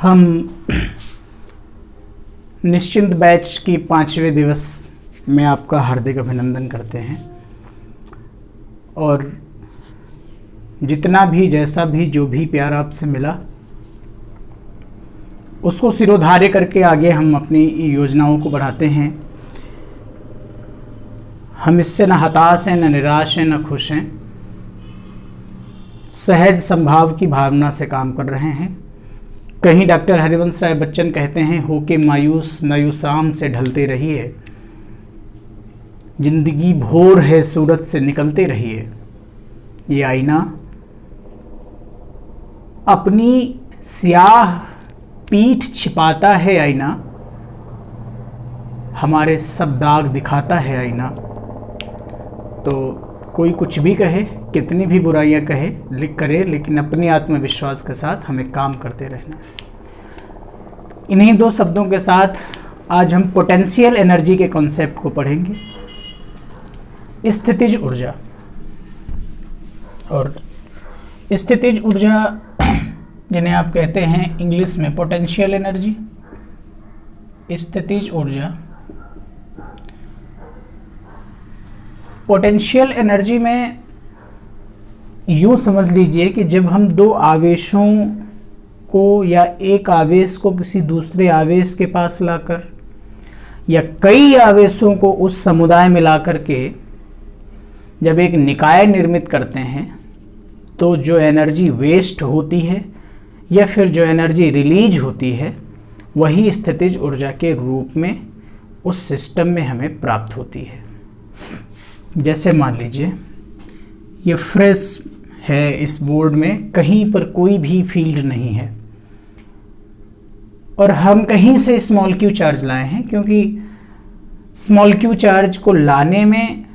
हम निश्चिंत बैच की 5वें दिवस में आपका हार्दिक अभिनंदन करते हैं और जितना भी जैसा भी जो भी प्यार आपसे मिला उसको सिरोधार्य करके आगे हम अपनी योजनाओं को बढ़ाते हैं। हम इससे न हताश हैं, न निराश हैं, न खुश हैं। सहज संभाव की भावना से काम कर रहे हैं। कहीं डॉक्टर हरिवंश राय बच्चन कहते हैं, होके मायूस नयूशाम से ढलते रहिए, जिंदगी भोर है सूरत से निकलते रहिए। ये आईना अपनी स्याह पीठ छिपाता है, आईना हमारे सब दाग दिखाता है। आईना तो कोई कुछ भी कहे, कितनी भी बुराइयां कहे, लिख करे, लेकिन अपने आत्मविश्वास के साथ हमें काम करते रहना है। इन्हीं दो शब्दों के साथ आज हम पोटेंशियल एनर्जी के कॉन्सेप्ट को पढ़ेंगे। स्थितिज ऊर्जा और स्थितिज ऊर्जा जिन्हें आप कहते हैं इंग्लिश में पोटेंशियल एनर्जी, स्थितिज ऊर्जा। पोटेंशियल एनर्जी में यूँ समझ लीजिए कि जब हम दो आवेशों को या एक आवेश को किसी दूसरे आवेश के पास लाकर या कई आवेशों को उस समुदाय में लाकर के जब एक निकाय निर्मित करते हैं तो जो एनर्जी वेस्ट होती है या फिर जो एनर्जी रिलीज होती है वही स्थितिज ऊर्जा के रूप में उस सिस्टम में हमें प्राप्त होती है। जैसे मान लीजिए ये फ्रेश है, इस बोर्ड में कहीं पर कोई भी फील्ड नहीं है और हम कहीं से स्मॉल क्यू चार्ज लाए हैं, क्योंकि स्मॉल क्यू चार्ज को लाने में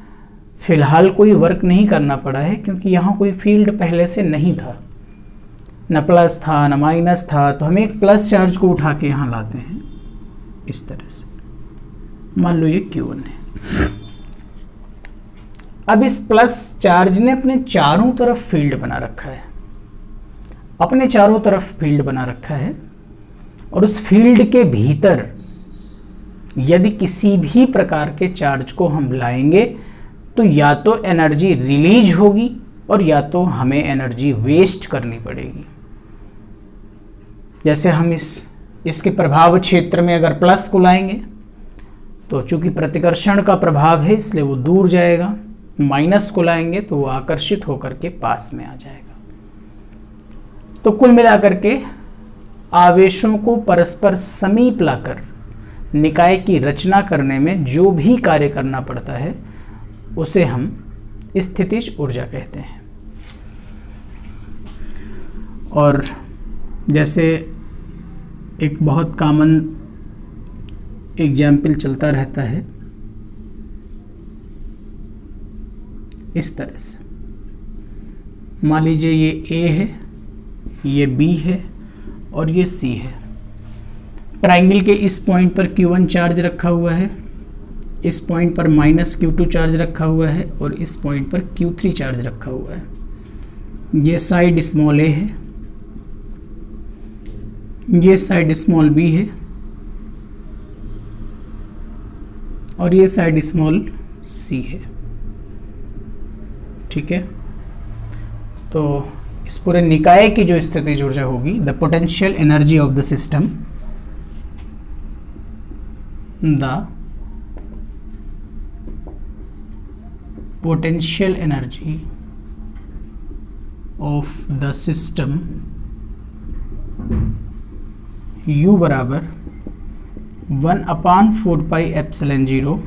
फ़िलहाल कोई वर्क नहीं करना पड़ा है, क्योंकि यहाँ कोई फील्ड पहले से नहीं था, न प्लस था न माइनस था। तो हम एक प्लस चार्ज को उठा के यहाँ लाते हैं इस तरह से। मान लो ये Q1 है। अब इस प्लस चार्ज ने अपने चारों तरफ फील्ड बना रखा है, अपने चारों तरफ फील्ड बना रखा है और उस फील्ड के भीतर यदि किसी भी प्रकार के चार्ज को हम लाएंगे तो या तो एनर्जी रिलीज होगी और या तो हमें एनर्जी वेस्ट करनी पड़ेगी। जैसे हम इसके प्रभाव क्षेत्र में अगर प्लस को लाएंगे तो चूंकि प्रतिकर्षण का प्रभाव है इसलिए वो दूर जाएगा, माइनस को लाएंगे तो वो आकर्षित होकर के पास में आ जाएगा। तो कुल मिलाकर के आवेशों को परस्पर समीप लाकर निकाय की रचना करने में जो भी कार्य करना पड़ता है उसे हम स्थितिज ऊर्जा कहते हैं। और जैसे एक बहुत कॉमन एग्जाम्पल चलता रहता है इस तरह से, मान लीजिए ये A है, ये B है और ये C है। ट्राइंगल के इस पॉइंट पर Q1 चार्ज रखा हुआ है, इस पॉइंट पर माइनस Q2 चार्ज रखा हुआ है और इस पॉइंट पर Q3 चार्ज रखा हुआ है। ये साइड स्मॉल a है, ये साइड स्मॉल b है और ये साइड स्मॉल c है। ठीक है, तो इस पूरे निकाय की जो स्थितिज ऊर्जा होगी, the potential energy of the system, the potential energy of the system U बराबर 1/4 पाई एप्सिलॉन 0,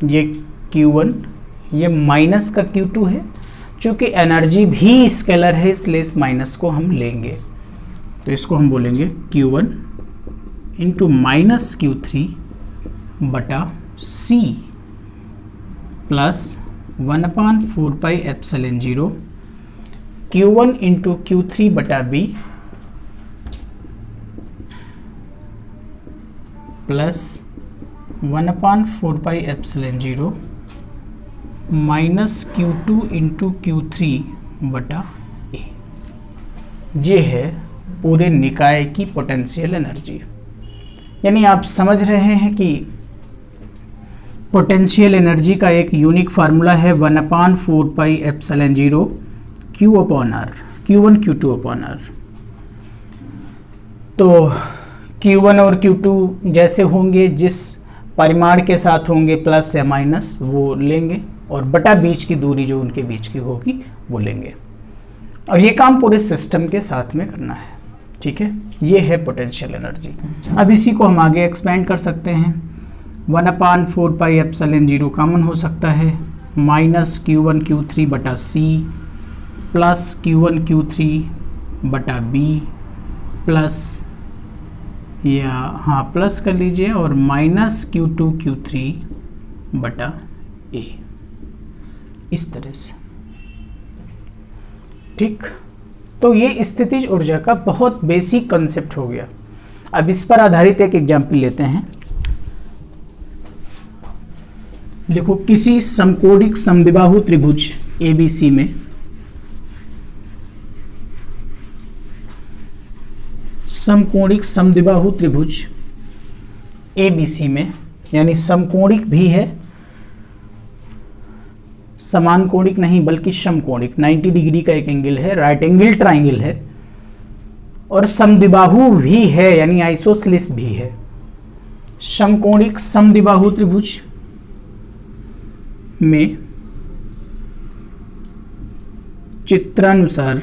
ये Q1, ये माइनस का Q2 है। चूँकि एनर्जी भी स्केलर है इसलिए इस माइनस को हम लेंगे, तो इसको हम बोलेंगे Q1 इंटू माइनस Q3 बटा C plus 1/4 pi epsilon 0 Q1 into Q3 बटा B plus 1/4 pi epsilon 0 minus Q2 into Q3 बटा A। ये है पूरे निकाय की पोटेंशियल एनर्जी। यानी आप समझ रहे हैं कि पोटेंशियल एनर्जी का एक यूनिक फार्मूला है 1/4πε0 Q/R, Q1 Q2 upon R। तो Q1 और Q2 जैसे होंगे, जिस परिमाण के साथ होंगे प्लस या माइनस वो लेंगे, और बटा बीच की दूरी जो उनके बीच की होगी वो लेंगे, और ये काम पूरे सिस्टम के साथ में करना है। ठीक है, ये है पोटेंशियल एनर्जी। अब इसी को हम आगे एक्सपेंड कर सकते हैं। 1/4πε0 कॉमन हो सकता है, माइनस Q1 Q3 बटा C प्लस Q1 Q3 बटा B प्लस, या हाँ प्लस कर लीजिए, और माइनस Q2 Q3 बटा A, इस तरह से। ठीक, तो ये स्थितिज ऊर्जा का बहुत बेसिक कंसेप्ट हो गया। अब इस पर आधारित एक एग्जाम्पल लेते हैं। देखो, किसी समकोणिक समद्विबाहु त्रिभुज ABC में समकोणिक समद्विबाहु त्रिभुज ABC में, यानी समकोणिक भी है, समान कोणिक नहीं बल्कि समकोणिक, 90 डिग्री का एक एंगल है, राइट एंगल ट्राइंगल है, और समद्विबाहु भी है यानी आइसोसेलेस भी है। समकोणिक समद्विबाहु त्रिभुज में चित्रानुसार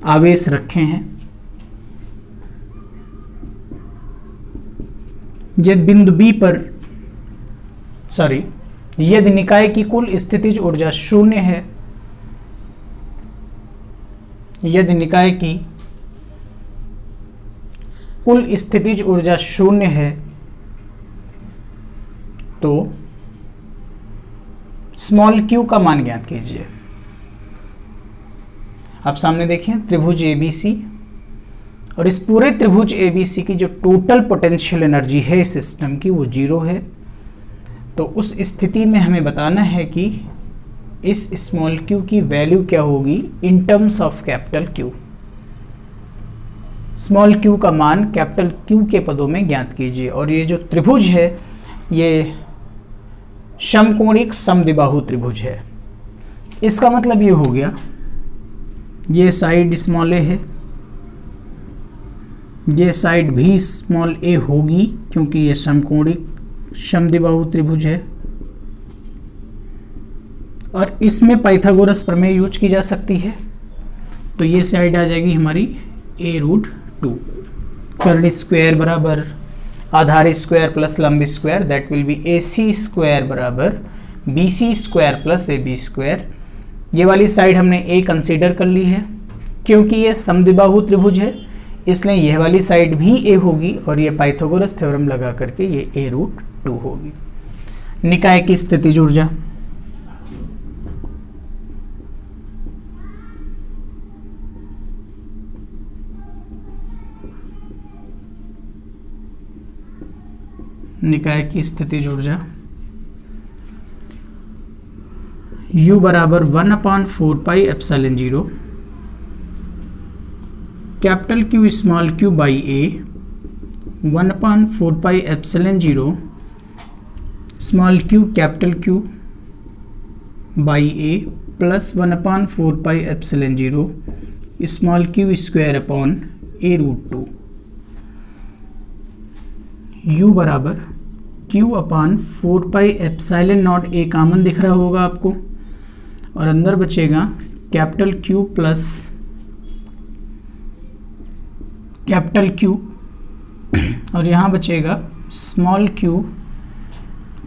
आवेश रखे हैं। यदि बिंदु B पर यदि निकाय की कुल स्थितिज ऊर्जा शून्य है, यदि निकाय की कुल स्थितिज ऊर्जा शून्य है, तो स्मॉल q का मान ज्ञात कीजिए। आप सामने देखिए त्रिभुज ABC, और इस पूरे त्रिभुज ABC की जो टोटल पोटेंशियल एनर्जी है इस सिस्टम की वो 0 है। तो उस स्थिति में हमें बताना है कि इस स्मॉल q की वैल्यू क्या होगी in terms of capital Q। Small q का मान कैपिटल Q के पदों में ज्ञात कीजिए। और ये जो त्रिभुज है ये समकोणिक समद्विबाहु त्रिभुज है। इसका मतलब ये हो गया, ये साइड स्मॉल a है, ये साइड भी स्मॉल a होगी क्योंकि ये समकोणिक समद्विबाहु त्रिभुज है, और इसमें पाइथागोरस प्रमेय यूज की जा सकती है। तो ये साइड आ जाएगी हमारी a√2, कर्ण स्क्वायर बराबर आधार स्क्वायर प्लस लंब square, that will B AC square बराबर BC square plus AB square. ये वाली साइड हमने A कंसीडर कर ली है क्योंकि ये समद्विबाहु त्रिभुज है, इसलिए यह वाली साइड भी A होगी, और ये पाइथागोरस थ्योरम लगा करके ये a√2 होगी। निकाय की स्थितिज ऊर्जा U बराबर 1/4πε0 capital Q small q by A, 1/4πε0 small q capital Q by A plus 1/4πε0 small q square upon a√2। U बराबर Q/4πε0, A कॉमन दिख रहा होगा आपको, और अंदर बचेगा capital Q plus capital Q, और यहाँ बचेगा स्मॉल q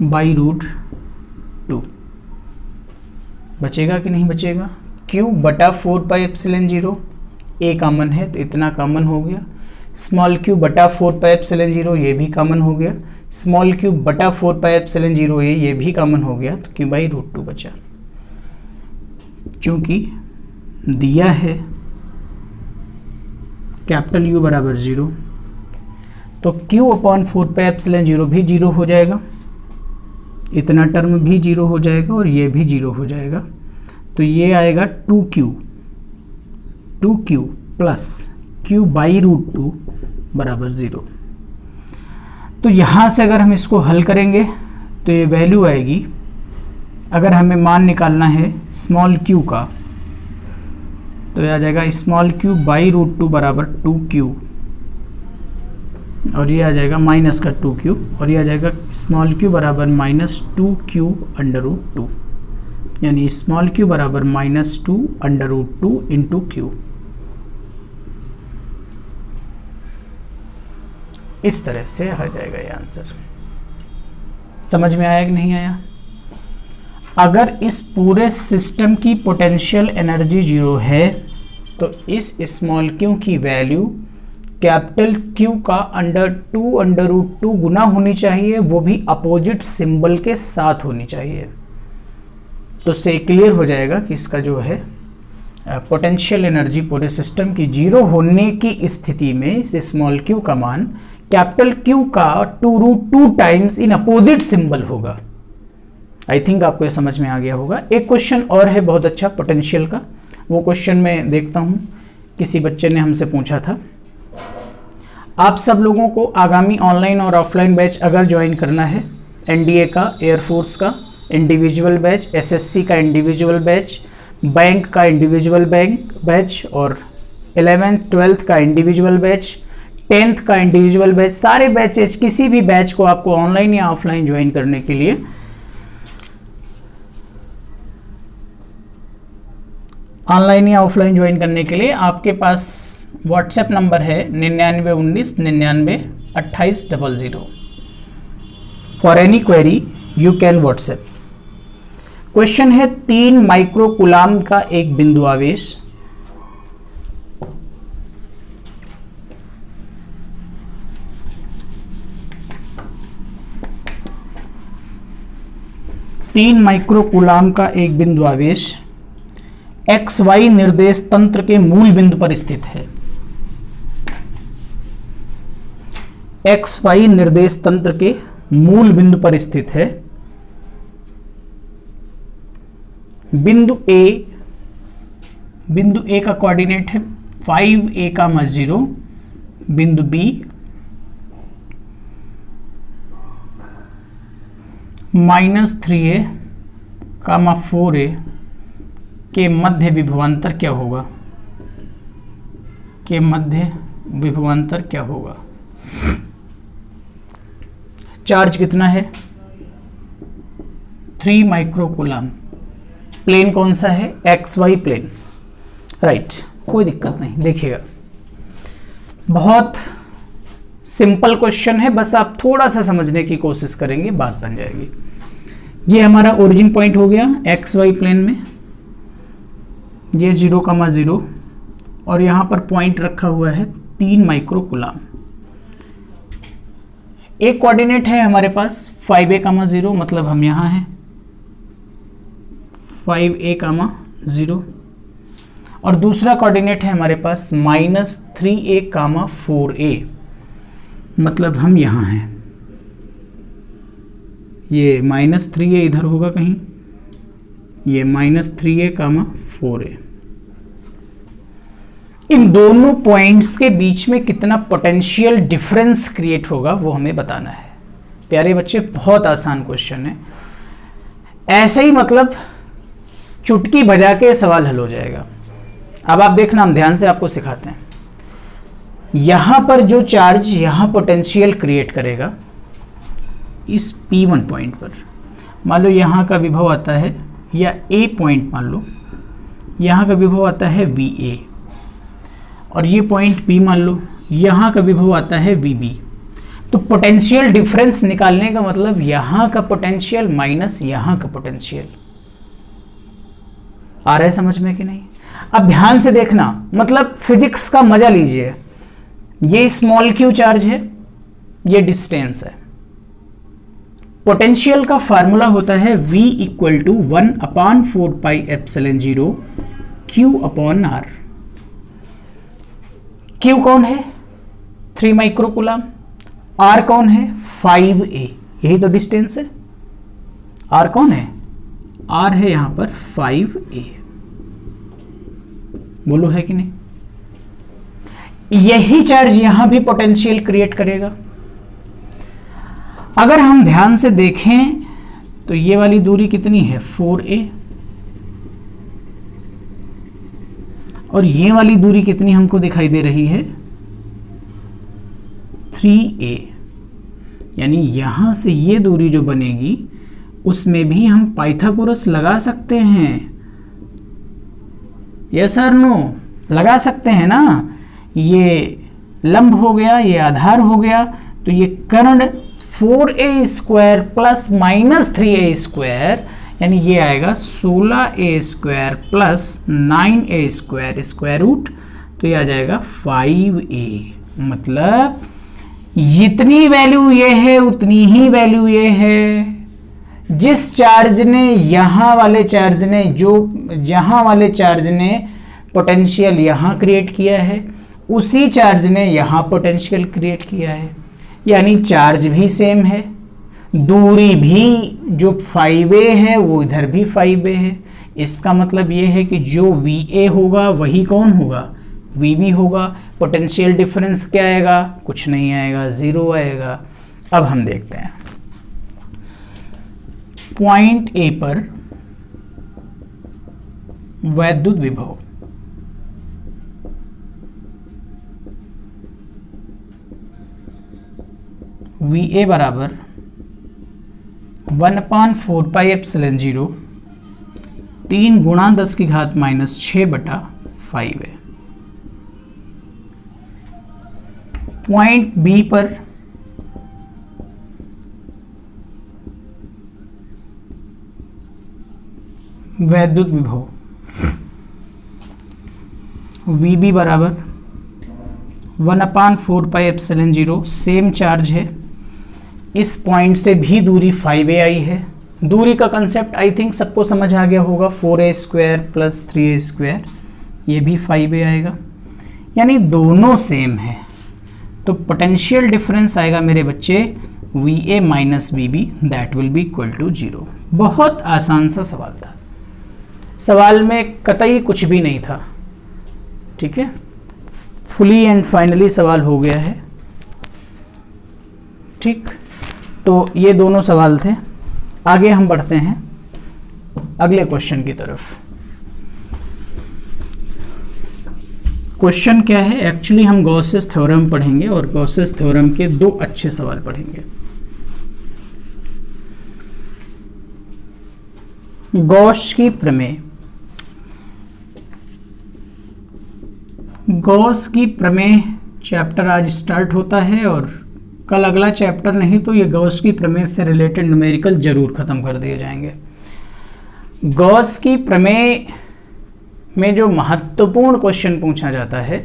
बाई √2। बचेगा कि नहीं बचेगा? Q/4πε0, A कॉमन है तो इतना कॉमन हो गया, स्मॉल q/4πε0 ये भी कॉमन हो गया, स्मॉल q/4πε0 ये भी कॉमन हो गया, तो q/√2 बचा। चूंकि दिया है कैपिटल U बराबर 0, तो Q/4πε0 भी 0 हो जाएगा, इतना टर्म भी जीरो हो जाएगा और ये भी जीरो हो जाएगा, तो ये आएगा 2q plus q by root 2 बराबर 0। तो यहाँ से अगर हम इसको हल करेंगे तो ये वैल्यू आएगी, अगर हमें मान निकालना है स्मॉल q का, तो ये आ जाएगा स्मॉल q बाई रूट 2 बराबर 2q, और ये आ जाएगा माइनस का 2q, और ये आ जाएगा स्मॉल q बराबर माइनस 2q अंडर रूट 2, यानी स्मॉल q बराबर minus 2 under root 2 into q। इस तरह से आ जाएगा ये आंसर। समझ में आया कि नहीं आया? अगर इस पूरे सिस्टम की पोटेंशियल एनर्जी जीरो है तो इस स्मॉल q की वैल्यू कैपिटल Q का अंडर रूट 2 गुना होनी चाहिए, वो भी अपोजिट सिंबल के साथ होनी चाहिए। तो से क्लियर हो जाएगा कि इसका जो है पोटेंशियल एनर्जी पूरे सिस्टम की जीरो होने की स्थिति में इस स्मॉल q का मान कैपिटल Q का 2√2 टाइम्स इन अपोजिट सिंबल होगा। आई थिंक आपको ये समझ में आ गया होगा। एक क्वेश्चन और है बहुत अच्छा पोटेंशियल का, वो क्वेश्चन मैं देखता हूँ, किसी बच्चे ने हमसे पूछा था। आप सब लोगों को आगामी ऑनलाइन और ऑफलाइन बैच अगर ज्वाइन करना है, एनडीए का, एयरफोर्स का इंडिविजुअल बैच, एसएससी का इंडिविजुअल बैच, बैंक का इंडिविजुअल बैच, और 11th 12th का इंडिविजुअल बैच, 10th का इंडिविजुअल बैच, सारे बैचेज, किसी भी बैच को आपको ऑनलाइन या ऑफलाइन ज्वाइन करने के लिए आपके पास व्हाट्सएप नंबर है 9919992800। For any query you can WhatsApp. Question है 3 माइक्रो कूलाम का एक बिंदु आवेश XY निर्देश तंत्र के मूल बिंदु पर स्थित है। XY निर्देश तंत्र के मूल बिंदु पर स्थित है। बिंदु A का कोऑर्डिनेट है 5a,0, बिंदु B -3a,4a के मध्य विभवांतर क्या होगा? चार्ज कितना है? 3 माइक्रो कूलाम। प्लेन कौन सा है? XY plane. राइट, कोई दिक्कत नहीं। देखिएगा, बहुत सिंपल क्वेश्चन है, बस आप थोड़ा सा समझने की कोशिश करेंगे, बात बन जाएगी। ये हमारा ओरिजिन पॉइंट हो गया XY प्लेन में, ये 0,0, और यहाँ पर पॉइंट रखा हुआ है 3 माइक्रो कूलाम। एक कोऑर्डिनेट है हमारे पास 5a,0, मतलब हम यहाँ हैं 5a,0, और दूसरा कोऑर्डिनेट है हमारे पास -3a,4a, मतलब हम यहाँ हैं। ये -3a इधर होगा कहीं, ये -3a,4a। इन दोनों पॉइंट्स के बीच में कितना पोटेंशियल डिफरेंस क्रिएट होगा वो हमें बताना है। प्यारे बच्चे, बहुत आसान क्वेश्चन है, ऐसे ही मतलब चुटकी बजा के सवाल हल हो जाएगा। अब आप देखना, हम ध्यान से आपको सिखाते हैं। यहां पर जो चार्ज यहां पोटेंशियल क्रिएट करेगा इस P1 पॉइंट पर, मान लो यहां का विभव आता है, या A पॉइंट मान लो, यहां का विभव आता है VA, और ये पॉइंट P मान लो, यहाँ का विभव आता है VB। तो पोटेंशियल डिफरेंस निकालने का मतलब यहाँ का पोटेंशियल माइनस यहाँ का पोटेंशियल। आ रहा है समझ में कि नहीं? अब ध्यान से देखना, मतलब फिजिक्स का मजा लीजिए। ये स्मॉल q चार्ज है, ये डिस्टेंस है। पोटेंशियल का फार्मूला होता है V = 1/4πε0 Q/r। Q कौन है? 3 माइक्रो कूलाम। R कौन है? 5a। यही तो डिस्टेंस है। आर कौन है, आर है यहाँ पर 5a, बोलो है कि नहीं। यही चार्ज यहां भी पोटेंशियल क्रिएट करेगा। अगर हम ध्यान से देखें तो ये वाली दूरी कितनी है 4a, और ये वाली दूरी कितनी हमको दिखाई दे रही है 3a, यानी यहां से ये दूरी जो बनेगी उसमें भी हम पाइथागोरस लगा सकते हैं। यस और नो, लगा सकते हैं ना। ये लंब हो गया, ये आधार हो गया, तो ये कर्ण 4a square plus minus 3a square, यानी ये आएगा 16a square plus 9a square square root, तो ये आ जाएगा 5a। मतलब जितनी वैल्यू ये है उतनी ही वैल्यू ये है। जिस चार्ज ने यहाँ वाले चार्ज ने पोटेंशियल यहाँ क्रिएट किया है, उसी चार्ज ने यहाँ पोटेंशियल क्रिएट किया है, यानी चार्ज भी सेम है, दूरी भी जो 5a है वो इधर भी 5a है। इसका मतलब ये है कि जो VA होगा वही कौन होगा, VB होगा। पोटेंशियल डिफरेंस क्या आएगा, कुछ नहीं आएगा, 0 आएगा। अब हम देखते हैं पॉइंट A पर वैद्युत विभव, VA बराबर 1/4 पाई एप्सिलॉन 0 3 गुणा 10 की घात -6/5 है। पॉइंट B पर वैद्युत विभव VB बराबर 1/4 पाई एप्सिलॉन 0, सेम चार्ज है। इस पॉइंट से भी दूरी 5a आई है। दूरी का कंसेप्ट आई थिंक सबको समझ आ गया होगा, 4a square plus 3a square, ये भी 5a आएगा, यानी दोनों सेम है। तो पोटेंशियल डिफरेंस आएगा मेरे बच्चे VA minus VB, that will be equal to 0। बहुत आसान सा सवाल था, सवाल में कतई कुछ भी नहीं था। ठीक है, फुली एंड फाइनली सवाल हो गया है। ठीक, तो ये दोनों सवाल थे। आगे हम बढ़ते हैं अगले क्वेश्चन की तरफ। क्वेश्चन क्या है, एक्चुअली हम गॉसेस थ्योरम पढ़ेंगे और गॉसेस थ्योरम के 2 अच्छे सवाल पढ़ेंगे। गॉस की प्रमेय, गॉस की प्रमेय चैप्टर आज स्टार्ट होता है और कल अगला चैप्टर नहीं तो ये गॉस की प्रमेय से रिलेटेड न्यूमेरिकल जरूर खत्म कर दिए जाएंगे। गॉस की प्रमेय में जो महत्वपूर्ण क्वेश्चन पूछा जाता है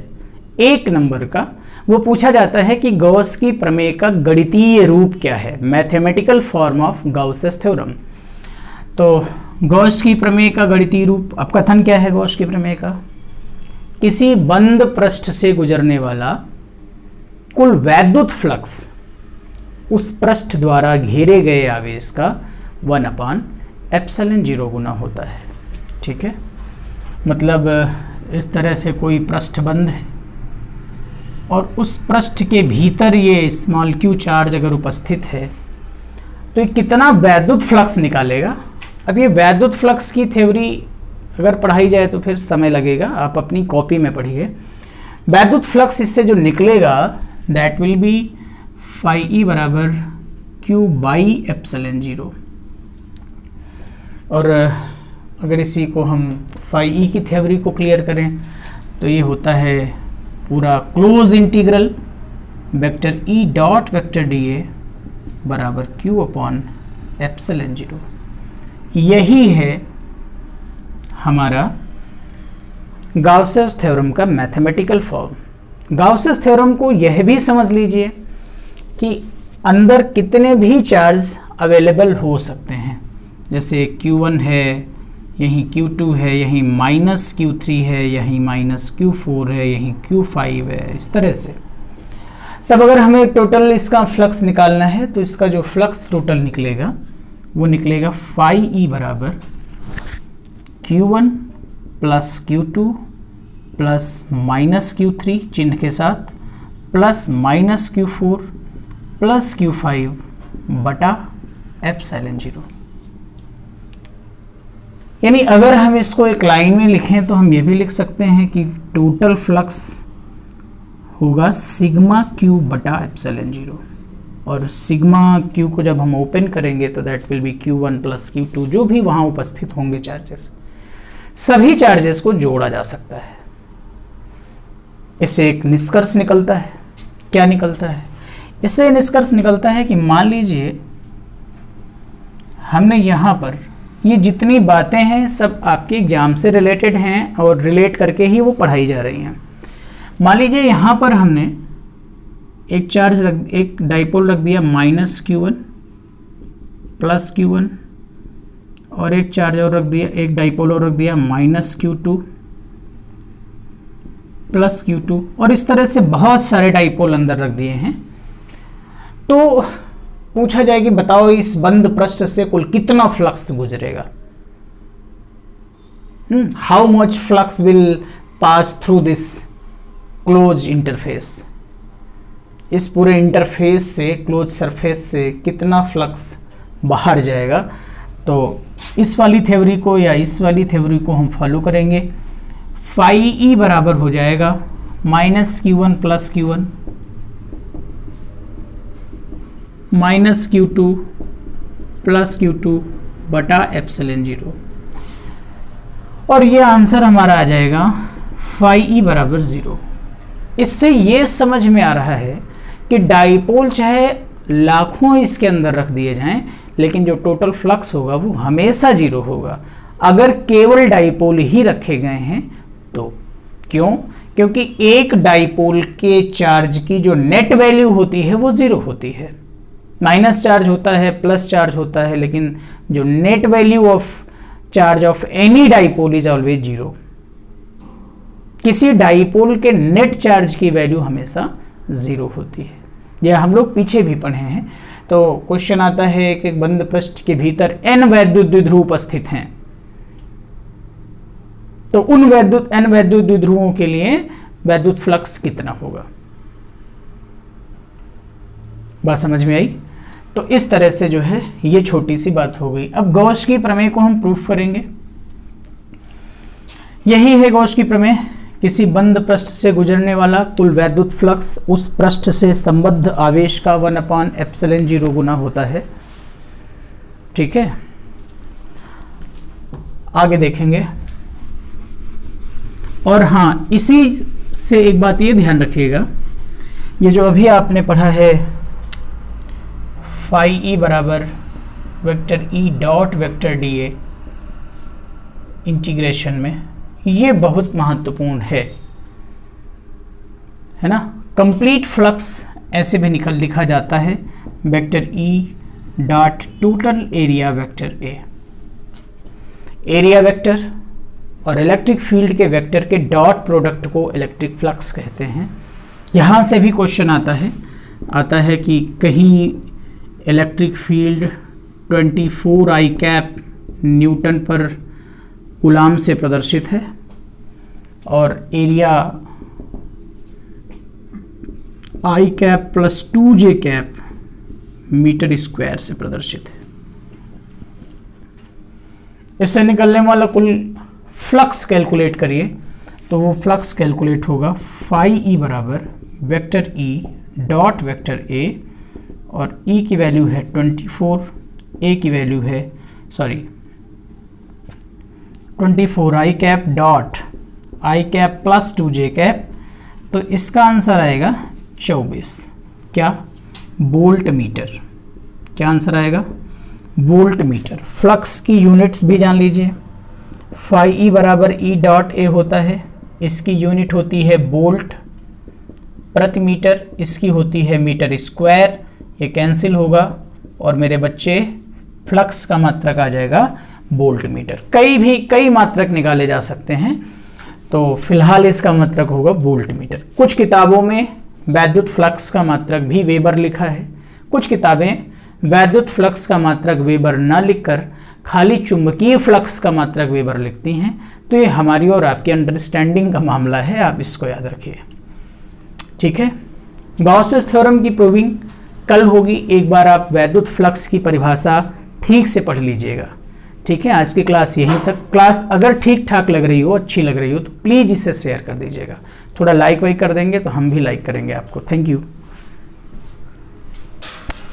1 नंबर का, वो पूछा जाता है कि गॉस की प्रमेय का गणितीय रूप क्या है, mathematical form of Gauss's theorem. तो गॉस की प्रमेय का गणितीय रूप, अब कथन क्या है गॉस की प्रमेय का, किसी बंद पृष्ठ से गुजरने वाला कुल वैद्युत फ्लक्स उस पृष्ठ द्वारा घेरे गए आवेश का 1/ε0 गुना होता है। ठीक है, मतलब इस तरह से कोई पृष्ठ बंद है और उस पृष्ठ के भीतर ये स्मॉल q चार्ज अगर उपस्थित है तो ये कितना वैद्युत फ्लक्स निकालेगा। अब ये वैद्युत फ्लक्स की थ्योरी अगर पढ़ाई जाए तो फिर समय लगेगा, आप अपनी कॉपी में पढ़िए। वैद्युत फ्लक्स इससे जो निकलेगा दैट विल बी φe बराबर q/ε0। और अगर इसी को हम φe की थ्योरी को क्लियर करें तो ये होता है पूरा close integral vector E dot vector dA बराबर q/ε0। यही है हमारा गाउसेस थ्योरम का मैथमेटिकल फॉर्म। गाउसेस थ्योरम को यह भी समझ लीजिए कि अंदर कितने भी चार्ज अवेलेबल हो सकते हैं, जैसे Q1 है, यहीं Q2 है, यहीं -Q3 है, यहीं -Q4 है, यहीं Q5 है, इस तरह से। तब अगर हमें टोटल इसका फ्लक्स निकालना है तो इसका जो फ्लक्स टोटल निकलेगा वो निकलेगा फाई ई बराबर Q1 plus Q2 plus minus Q3 चिन्ह के साथ plus minus Q4 plus Q5 बटा एप्सिलॉन 0। यानी अगर हम इसको एक लाइन में लिखें तो हम ये भी लिख सकते हैं कि टोटल फ्लक्स होगा सिग्मा Q बटा एप्सिलॉन 0, और सिग्मा Q को जब हम ओपन करेंगे तो that will B Q1 plus Q2, जो भी वहाँ उपस्थित होंगे चार्जेस, सभी चार्जेस को जोड़ा जा सकता है। इससे एक निष्कर्ष निकलता है। क्या निकलता है? इससे निष्कर्ष निकलता है कि मान लीजिए हमने यहाँ पर ये जितनी बातें हैं सब आपके एग्जाम से रिलेटेड हैं और रिलेट करके ही वो पढ़ाई जा रही हैं। मान लीजिए यहाँ पर हमने एक डाइपोल रख दिया माइनस Q1 प्लस Q1, और एक चार्ज और रख दिया, एक डाइपोल और रख दिया माइनस Q2 प्लस Q2, और इस तरह से बहुत सारे डाइपोल अंदर रख दिए हैं। तो पूछा जाए कि बताओ इस बंद पृष्ठ से कुल कितना फ्लक्स गुजरेगा, how much flux will pass through this close interface. इस पूरे इंटरफेस से, क्लोज सरफेस से कितना फ्लक्स बाहर जाएगा। तो इस वाली थ्योरी को या इस वाली थ्योरी को हम फॉलो करेंगे। फाई ई बराबर हो जाएगा minus Q1 plus Q1 minus Q2 plus Q2 बटा एप्सिलॉन 0, और ये आंसर हमारा आ जाएगा फाई ई बराबर 0। इससे ये समझ में आ रहा है कि डाइपोल चाहे लाखों इसके अंदर रख दिए जाएं, लेकिन जो टोटल फ्लक्स होगा वो हमेशा 0 होगा अगर केवल डाइपोल ही रखे गए हैं तो। क्यों? क्योंकि एक डाइपोल के चार्ज की जो नेट वैल्यू होती है वो 0 होती है। माइनस चार्ज होता है, प्लस चार्ज होता है, लेकिन जो net value of charge of any dipole is always 0। किसी डाइपोल के नेट चार्ज की वैल्यू हमेशा 0 होती है। यह हम लोग पीछे भी पढ़े हैं। तो क्वेश्चन आता है कि बंद पृष्ठ के भीतर n वैद्युत द्विध्रुव उपस्थित हैं, तो उन n वैद्युत द्विध्रुवों के लिए वैद्युत फ्लक्स कितना होगा। बात समझ में आई? तो इस तरह से जो है ये छोटी सी बात हो गई। अब गॉस की प्रमेय को हम प्रूफ करेंगे। यही है गॉस की प्रमेय। किसी बंद पृष्ठ से गुजरने वाला कुल वैद्युत फ्लक्स उस पृष्ठ से संबद्ध आवेश का 1/ε0 गुना होता है। ठीक है, आगे देखेंगे। और हाँ, इसी से एक बात ये ध्यान रखिएगा, ये जो अभी आपने पढ़ा है फाई ई बराबर vector E dot vector D a integration में, ये बहुत महत्वपूर्ण है ना। कंप्लीट फ्लक्स ऐसे भी लिखा जाता है vector E dot total area vector A. Area vector और इलेक्ट्रिक फील्ड के वेक्टर के डॉट प्रोडक्ट को इलेक्ट्रिक फ्लक्स कहते हैं। यहाँ से भी क्वेश्चन आता है कि कहीं इलेक्ट्रिक फील्ड 24 I न्यूटन पर कूलाम से प्रदर्शित है और area I plus 2J metre square से प्रदर्शित है। इससे निकलने वाला कुल फ्लक्स कैलकुलेट करिए, तो वो फ्लक्स कैलकुलेट होगा फाई ई बराबर vector E dot vector A, और ई की वैल्यू है 24, ए की वैल्यू है 24 I dot I plus 2J, तो इसका आंसर आएगा 24। क्या? Volt meter. क्या आंसर आएगा? Volt meter. फ्लक्स की यूनिट्स भी जान लीजिए। फाई ई बराबर ई डॉट ए होता है, इसकी यूनिट होती है वोल्ट प्रति मीटर, इसकी होती है मीटर स्क्वायर। ये कैंसिल होगा और मेरे बच्चे फ्लक्स का मात्रक आ जाएगा वोल्ट मीटर। कई मात्रक निकाले जा सकते हैं, तो फिलहाल इसका मात्रक होगा वोल्ट मीटर। कुछ किताबों में वैद्युत फ्लक्स का मात्रक भी वेबर लिखा है, कुछ किताबें वैद्युत फ्लक्स का मात्रक वेबर ना लिखकर खाली चुंबकीय फ्लक्स का मात्रक वेबर लिखती हैं, तो ये हमारी और आपकी अंडरस्टैंडिंग का मामला है, आप इसको याद रखिए। ठीक है, गाउस थ्योरम की प्रूविंग कल होगी। एक बार आप वैद्युत फ्लक्स की परिभाषा ठीक से पढ़ लीजिएगा। ठीक है, आज की क्लास यहीं तक। क्लास अगर ठीक ठाक लग रही हो, अच्छी लग रही हो, तो प्लीज़ इसे शेयर कर दीजिएगा। थोड़ा लाइक वाइक कर देंगे तो हम भी लाइक करेंगे आपको। Thank you.